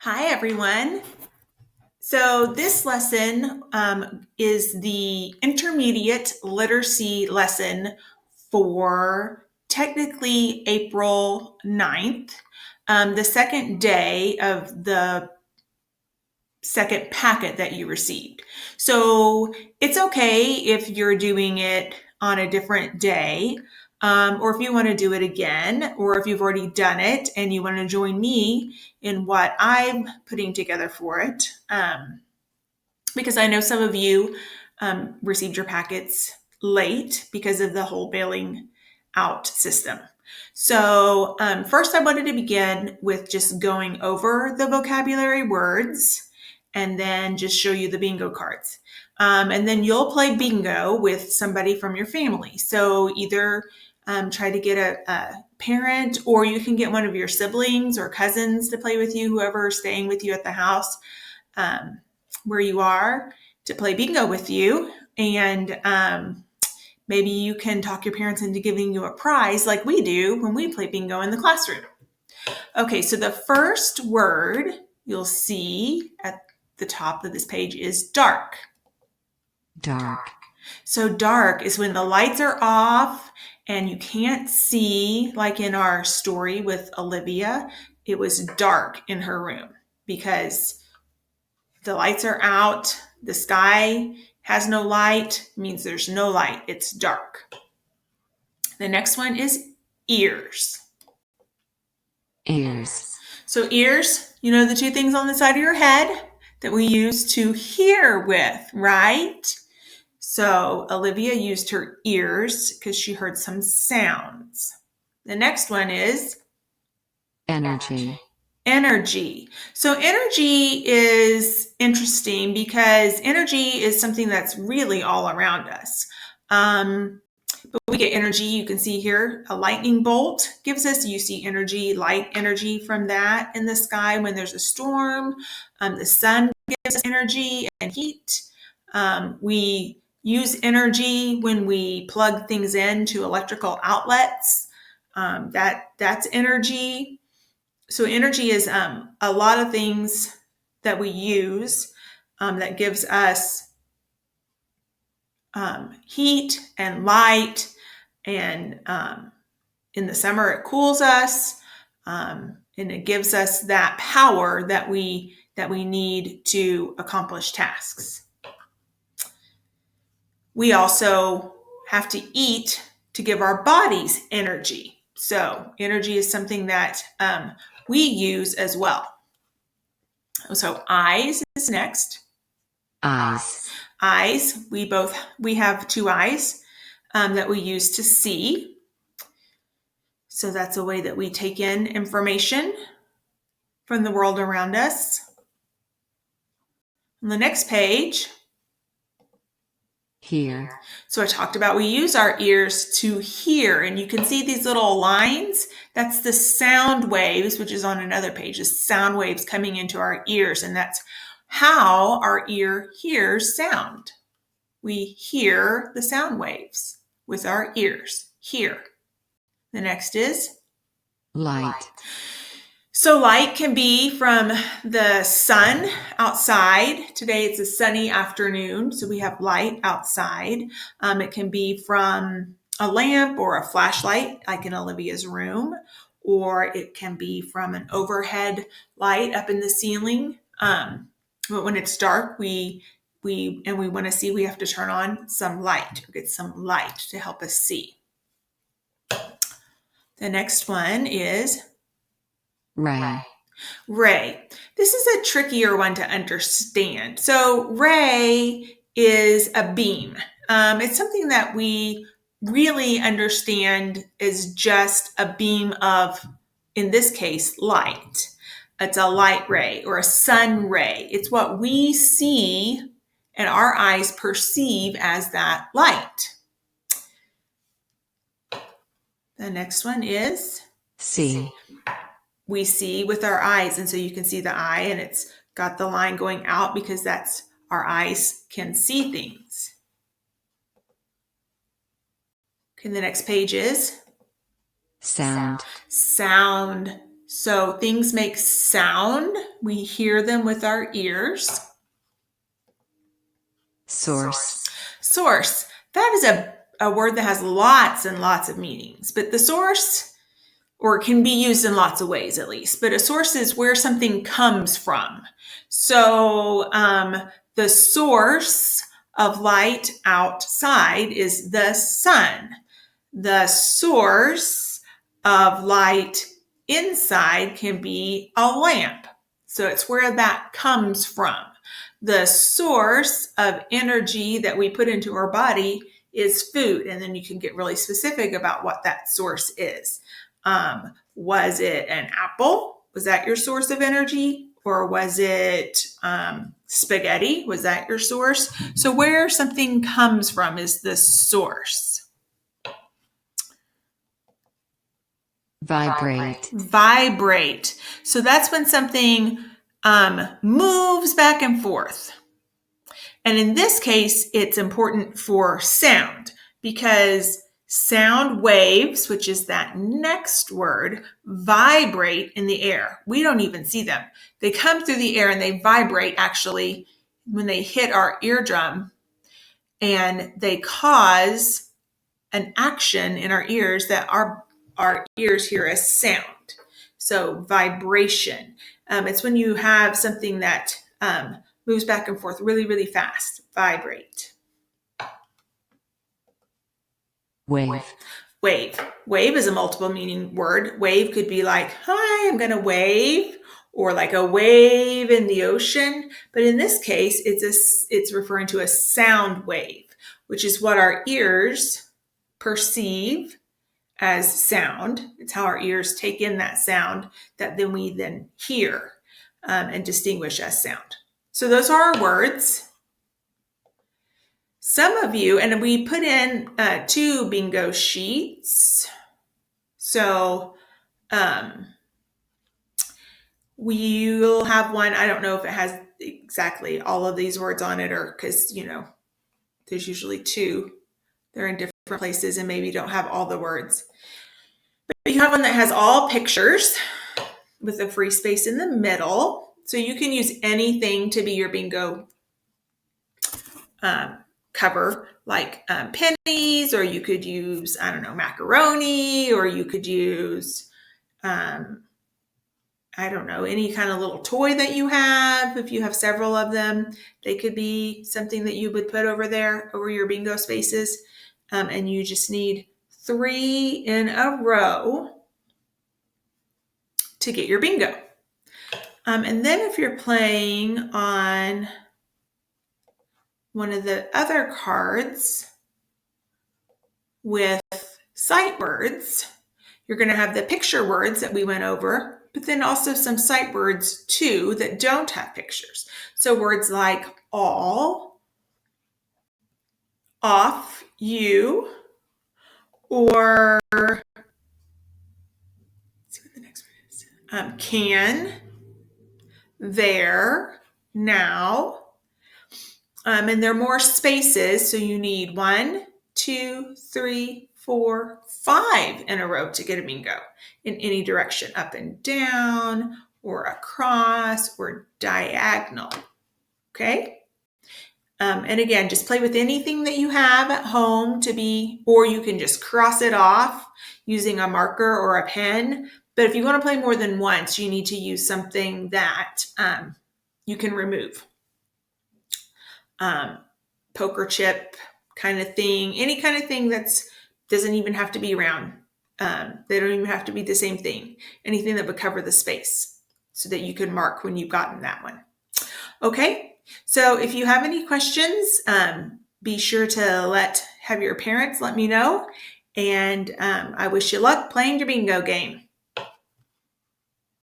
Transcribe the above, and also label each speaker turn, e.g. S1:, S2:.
S1: Hi, everyone. So this lesson is the intermediate literacy lesson for technically April 9th, the second day of the second packet that you received. So it's okay if you're doing it on a different day, or if you want to do it again, or if you've already done it and you want to join me in what I'm putting together for it. Because I know some of you received your packets late because of the whole bailing out system. So first I wanted to begin with just going over the vocabulary words and then just show you the bingo cards. And then you'll play bingo with somebody from your family. So either try to get a parent, or you can get one of your siblings or cousins to play with you, whoever is staying with you at the house where you are, to play bingo with you. And maybe you can talk your parents into giving you a prize like we do when we play bingo in the classroom. Okay, so the first word you'll see at the top of this page is dark.
S2: Dark.
S1: So dark is when the lights are off and you can't see, like in our story with Olivia, it was dark in her room because the lights are out, the sky has no light, means there's no light, it's dark. The next one is ears.
S2: Ears.
S1: So ears, you know the two things on the side of your head that we use to hear with, right? So Olivia used her ears because she heard some sounds. The next one is
S2: Energy.
S1: Energy. So energy is interesting because energy is something that's really all around us. But we get energy, you can see here, a lightning bolt gives us, you see energy, light energy from that in the sky when there's a storm. The sun gives us energy and heat. We use energy when we plug things into electrical outlets. That's energy. So energy is a lot of things that we use that gives us heat and light, and in the summer it cools us, and it gives us that power that we need to accomplish tasks. We also have to eat to give our bodies energy. So energy is something that we use as well. So eyes is next.
S2: Eyes.
S1: Eyes, we have two eyes that we use to see. So that's a way that we take in information from the world around us. On the next page,
S2: hear.
S1: So I talked about we use our ears to hear, and you can see these little lines. That's the sound waves, which is on another page, the sound waves coming into our ears, and that's how our ear hears sound. We hear the sound waves with our ears. Hear. The next is
S2: light.
S1: So light can be from the sun outside. Today it's a sunny afternoon, so we have light outside. It can be from a lamp or a flashlight, like in Olivia's room, or it can be from an overhead light up in the ceiling. But when it's dark, we want to see, we have to turn on some light, get some light to help us see. The next one is
S2: ray.
S1: Ray. This is a trickier one to understand. So ray is a beam. It's something that we really understand is just a beam of, in this case, light. It's a light ray or a sun ray. It's what we see and our eyes perceive as that light. The next one is
S2: see.
S1: We see with our eyes, and so you can see the eye, and it's got the line going out because that's our eyes can see things. Okay, the next page is
S2: sound.
S1: Sound. So things make sound. We hear them with our ears.
S2: Source.
S1: Source. That is a word that has lots and lots of meanings. But the source, or can be used in lots of ways at least, but a source is where something comes from. So the source of light outside is the sun. The source of light inside can be a lamp. So it's where that comes from. The source of energy that we put into our body is food. And then you can get really specific about what that source is. Was it an apple? Was that your source of energy? Or was it spaghetti? Was that your source? So where something comes from is the source.
S2: Vibrate.
S1: Vibrate. So that's when something moves back and forth. And in this case, it's important for sound because sound waves, which is that next word, vibrate in the air. We don't even see them. They come through the air and they vibrate actually when they hit our eardrum, and they cause an action in our ears that our ears hear as sound. So vibration. It's when you have something that moves back and forth really, really fast. Vibrate.
S2: Wave.
S1: Wave. Wave is a multiple meaning word. Wave could be like, hi, I'm going to wave, or like a wave in the ocean. But in this case, it's referring to a sound wave, which is what our ears perceive as sound. It's how our ears take in that sound that then we then hear and distinguish as sound. So those are our words. Some of you, and we put in 2 bingo sheets. So we'll have one. I don't know if it has exactly all of these words on it, or because, there's usually 2. They're in different places and maybe don't have all the words. But you have one that has all pictures with a free space in the middle. So you can use anything to be your bingo cover, like pennies, or you could use, macaroni, or you could use, any kind of little toy that you have. If you have several of them, they could be something that you would put over there, over your bingo spaces. And you just need 3 in a row to get your bingo. And then if you're playing on one of the other cards with sight words, you're going to have the picture words that we went over, but then also some sight words too that don't have pictures. So words like all, off, you, or let's see what the next word is. Can, there, now. And there are more spaces, so you need 1, 2, 3, 4, 5 in a row to get a bingo in any direction, up and down, or across, or diagonal. Okay? And again, just play with anything that you have at home or you can just cross it off using a marker or a pen. But if you want to play more than once, you need to use something that you can remove. Poker chip kind of thing, any kind of thing doesn't even have to be round. They don't even have to be the same thing. Anything that would cover the space so that you can mark when you've gotten that one. Okay, so if you have any questions, be sure to have your parents let me know. And I wish you luck playing your bingo game.